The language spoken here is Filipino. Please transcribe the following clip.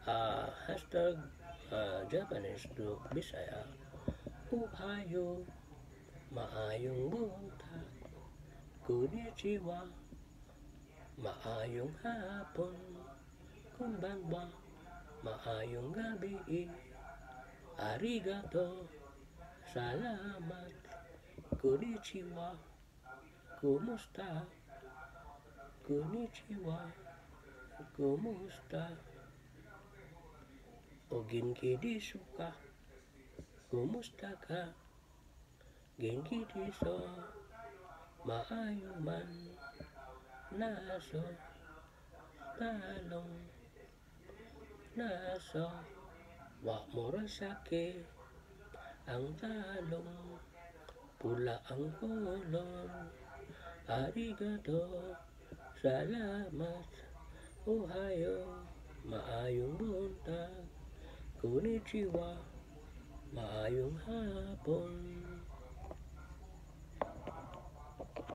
Hashtag Japanese to Bisaya. Ohayo, maayong buntag. Konnichiwa, maayong hapon. Konbanwa, maayong gabi. Arigato, salamat. Konnichiwa, kumusta? Konnichiwa, kumusta? O genki desu ka? Kumusta ka? Genki desu, maayo man. Naso, talong, naso, wa murasake. Ang talong, pula ang kulon. Arigato, salamat. Ohayo, maayong buntag. Konnichiwa, maayong hapon.